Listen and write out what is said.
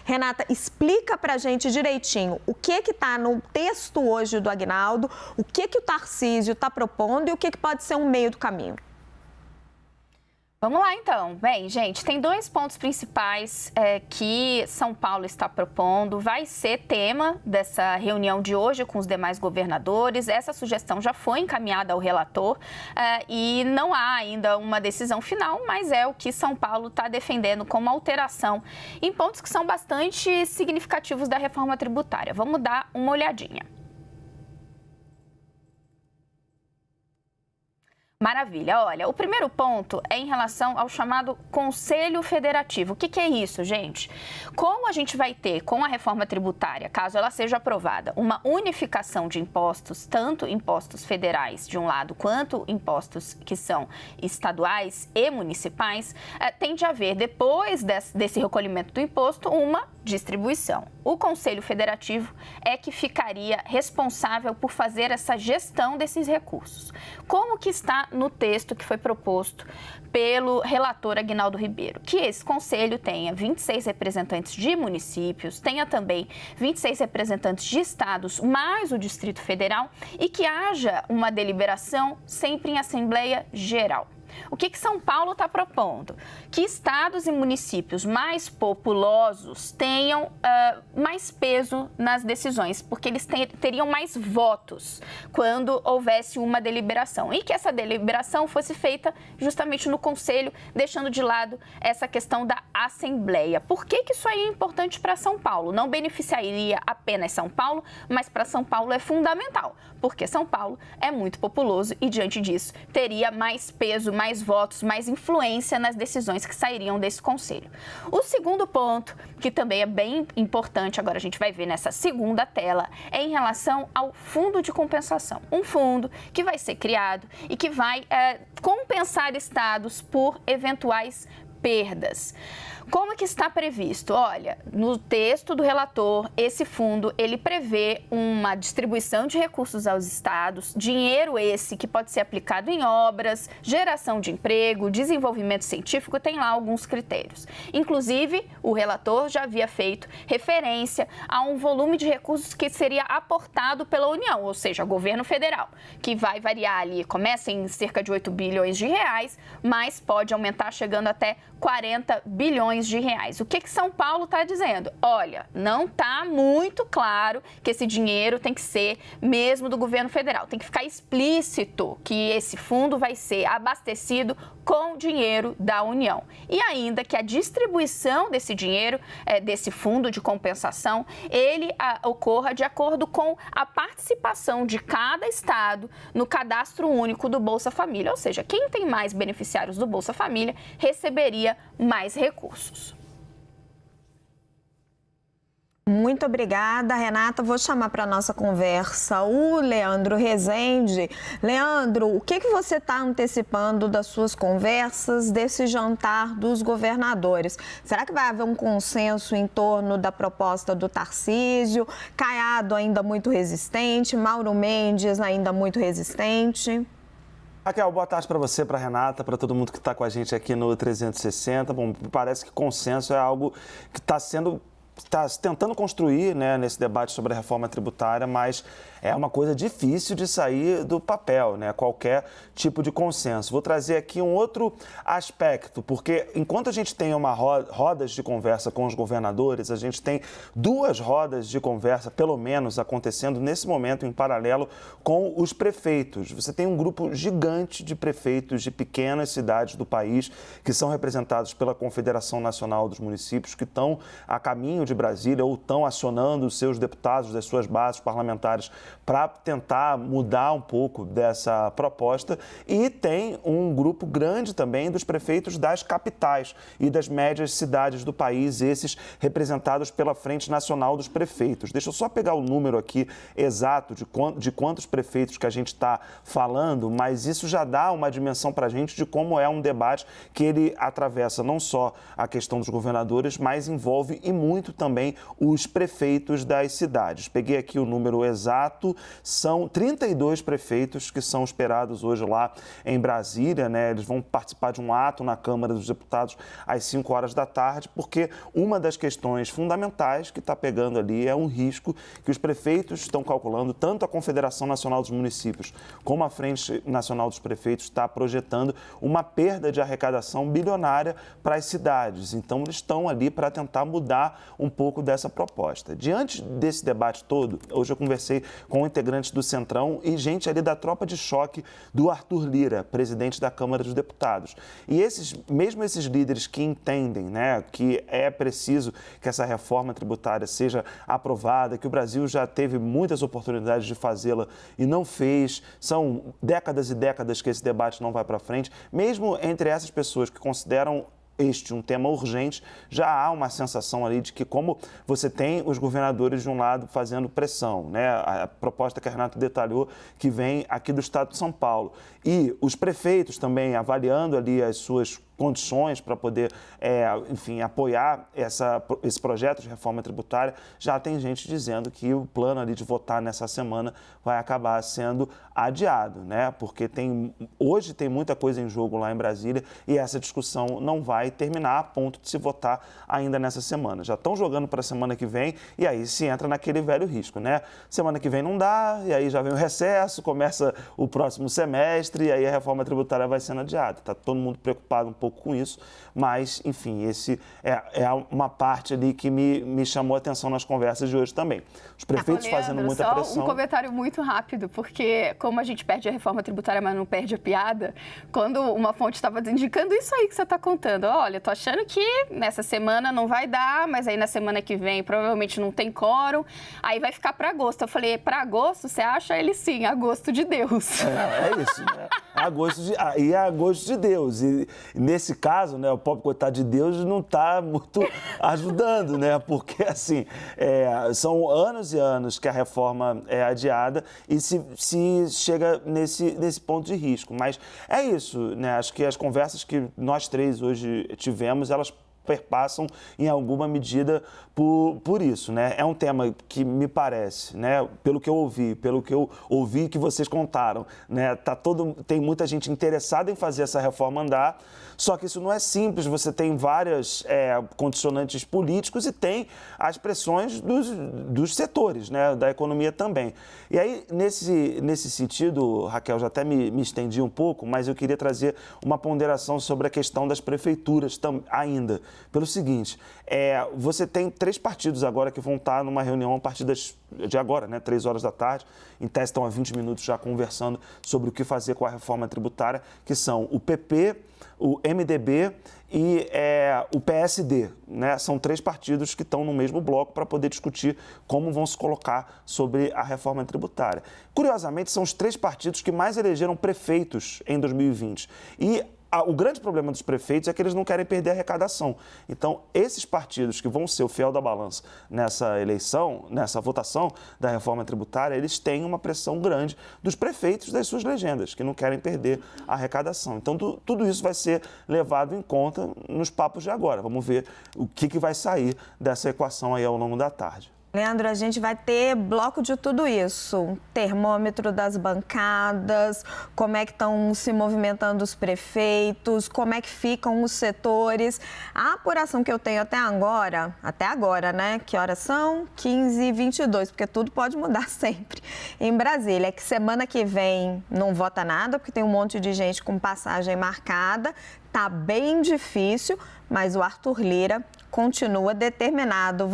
Renata, explica pra gente direitinho o que está no texto hoje do Aguinaldo, o que o Tarcísio está propondo e o que pode ser um meio do caminho. Vamos lá, então. Bem, gente, tem dois pontos principais que São Paulo está propondo. Vai ser tema dessa reunião de hoje com os demais governadores. Essa sugestão já foi encaminhada ao relator e não há ainda uma decisão final, mas é o que São Paulo está defendendo como alteração em pontos que são bastante significativos da reforma tributária. Vamos dar uma olhadinha. Maravilha. Olha, o primeiro ponto é em relação ao chamado Conselho Federativo. O que é isso, gente? Como a gente vai ter, com a reforma tributária, caso ela seja aprovada, uma unificação de impostos, tanto impostos federais de um lado, quanto impostos que são estaduais e municipais, tem de haver, depois desse recolhimento do imposto, uma distribuição. O Conselho Federativo é que ficaria responsável por fazer essa gestão desses recursos. Como que está no texto que foi proposto pelo relator Aguinaldo Ribeiro? Que esse conselho tenha 26 representantes de municípios, tenha também 26 representantes de estados, mais o Distrito Federal, e que haja uma deliberação sempre em Assembleia Geral. O que São Paulo está propondo? Que estados e municípios mais populosos tenham mais peso nas decisões, porque eles teriam mais votos quando houvesse uma deliberação. E que essa deliberação fosse feita justamente no Conselho, deixando de lado essa questão da Assembleia. Por que isso aí é importante para São Paulo? Não beneficiaria apenas São Paulo, mas para São Paulo é fundamental, porque São Paulo é muito populoso e, diante disso, teria mais peso, mais votos, mais influência nas decisões que sairiam desse conselho. O segundo ponto, que também é bem importante, agora a gente vai ver nessa segunda tela, é em relação ao fundo de compensação. Um fundo que vai ser criado e que vai compensar estados por eventuais perdas. Como que está previsto? Olha, no texto do relator, esse fundo, ele prevê uma distribuição de recursos aos estados, dinheiro esse que pode ser aplicado em obras, geração de emprego, desenvolvimento científico, tem lá alguns critérios. Inclusive, o relator já havia feito referência a um volume de recursos que seria aportado pela União, ou seja, governo federal, que vai variar ali, começa em cerca de 8 bilhões de reais, mas pode aumentar chegando até 40 bilhões de reais. O que São Paulo está dizendo? Olha, não está muito claro que esse dinheiro tem que ser mesmo do governo federal. Tem que ficar explícito que esse fundo vai ser abastecido com dinheiro da União. E ainda que a distribuição desse dinheiro, desse fundo de compensação, ele ocorra de acordo com a participação de cada estado no cadastro único do Bolsa Família. Ou seja, quem tem mais beneficiários do Bolsa Família receberia mais recursos. Muito obrigada, Renata. Vou chamar para a nossa conversa o Leandro Rezende. Leandro, o que você está antecipando das suas conversas, desse jantar dos governadores? Será que vai haver um consenso em torno da proposta do Tarcísio? Caiado ainda muito resistente, Mauro Mendes ainda muito resistente? Raquel, boa tarde para você, para a Renata, para todo mundo que está com a gente aqui no 360. Bom, parece que consenso é algo que está tentando construir, né, nesse debate sobre a reforma tributária, mas é uma coisa difícil de sair do papel, né, qualquer tipo de consenso. Vou trazer aqui um outro aspecto, porque enquanto a gente tem rodas de conversa com os governadores, a gente tem duas rodas de conversa, pelo menos, acontecendo nesse momento em paralelo com os prefeitos. Você tem um grupo gigante de prefeitos de pequenas cidades do país que são representados pela Confederação Nacional dos Municípios, que estão a caminho de Brasília ou estão acionando os seus deputados das suas bases parlamentares para tentar mudar um pouco dessa proposta, e tem um grupo grande também dos prefeitos das capitais e das médias cidades do país, esses representados pela Frente Nacional dos Prefeitos. Deixa eu só pegar o número aqui exato de quantos prefeitos que a gente está falando, mas isso já dá uma dimensão para a gente de como é um debate que ele atravessa não só a questão dos governadores, mas envolve e muito muito também os prefeitos das cidades. Peguei aqui o número exato, são 32 prefeitos que são esperados hoje lá em Brasília, né? Eles vão participar de um ato na Câmara dos Deputados às 5 horas da tarde, porque uma das questões fundamentais que está pegando ali é um risco que os prefeitos estão calculando, tanto a Confederação Nacional dos Municípios como a Frente Nacional dos Prefeitos está projetando uma perda de arrecadação bilionária para as cidades. Então, eles estão ali para tentar mudar um pouco dessa proposta. Diante desse debate todo, hoje eu conversei com integrantes do Centrão e gente ali da tropa de choque do Arthur Lira, presidente da Câmara dos Deputados. E mesmo esses líderes que entendem, né, que é preciso que essa reforma tributária seja aprovada, que o Brasil já teve muitas oportunidades de fazê-la e não fez, são décadas e décadas que esse debate não vai para frente, mesmo entre essas pessoas que consideram um tema urgente, já há uma sensação ali de que, como você tem os governadores de um lado fazendo pressão, né? A proposta que a Renata detalhou, que vem aqui do estado de São Paulo, e os prefeitos também avaliando ali as suas condições para poder, enfim, apoiar esse projeto de reforma tributária, já tem gente dizendo que o plano ali de votar nessa semana vai acabar sendo adiado, né? Porque hoje tem muita coisa em jogo lá em Brasília e essa discussão não vai terminar a ponto de se votar ainda nessa semana. Já estão jogando para a semana que vem e aí se entra naquele velho risco, né? Semana que vem não dá e aí já vem o recesso, começa o próximo semestre e aí a reforma tributária vai sendo adiada. Está todo mundo preocupado um pouco com isso, mas, enfim, esse é uma parte ali que me chamou a atenção nas conversas de hoje também. Os prefeitos Leandro, fazendo muita só pressão. Um comentário muito rápido, porque como a gente perde a reforma tributária, mas não perde a piada, quando uma fonte estava indicando isso aí que você está contando, olha, tô achando que nessa semana não vai dar, mas aí na semana que vem provavelmente não tem quórum, aí vai ficar para agosto. Eu falei, para agosto, você acha ele sim, a gosto de Deus. É isso, né? É a gosto de Deus. E nesse caso, né, o pobre coitado de Deus não está muito ajudando, né? Porque, assim, são anos e anos que a reforma é adiada e se chega nesse ponto de risco. Mas é isso, né? Acho que as conversas que nós três hoje tivemos, elas perpassam em alguma medida por isso, né? É um tema que me parece, né? Pelo que eu ouvi que vocês contaram, né? Tem muita gente interessada em fazer essa reforma andar, só que isso não é simples, você tem várias condicionantes políticos e tem as pressões dos setores, né? Da economia também. E aí, nesse sentido, Raquel, já até me estendi um pouco, mas eu queria trazer uma ponderação sobre a questão das prefeituras ainda. Pelo seguinte, você tem 3 partidos agora que vão estar numa reunião a partir de agora, né, 3 horas da tarde. Em tese estão há 20 minutos já conversando sobre o que fazer com a reforma tributária, que são o PP, o MDB e o PSD, né? São 3 partidos que estão no mesmo bloco para poder discutir como vão se colocar sobre a reforma tributária. Curiosamente, são os 3 partidos que mais elegeram prefeitos em 2020. E o grande problema dos prefeitos é que eles não querem perder a arrecadação. Então, esses partidos que vão ser o fiel da balança nessa eleição, nessa votação da reforma tributária, eles têm uma pressão grande dos prefeitos das suas legendas, que não querem perder a arrecadação. Então, tudo isso vai ser levado em conta nos papos de agora. Vamos ver o que vai sair dessa equação aí ao longo da tarde. Leandro, a gente vai ter bloco de tudo isso, termômetro das bancadas, como é que estão se movimentando os prefeitos, como é que ficam os setores. A apuração que eu tenho até agora, né? Que horas são? 15h22, porque tudo pode mudar sempre em Brasília. É que semana que vem não vota nada, porque tem um monte de gente com passagem marcada. Tá bem difícil, mas o Arthur Lira continua determinado.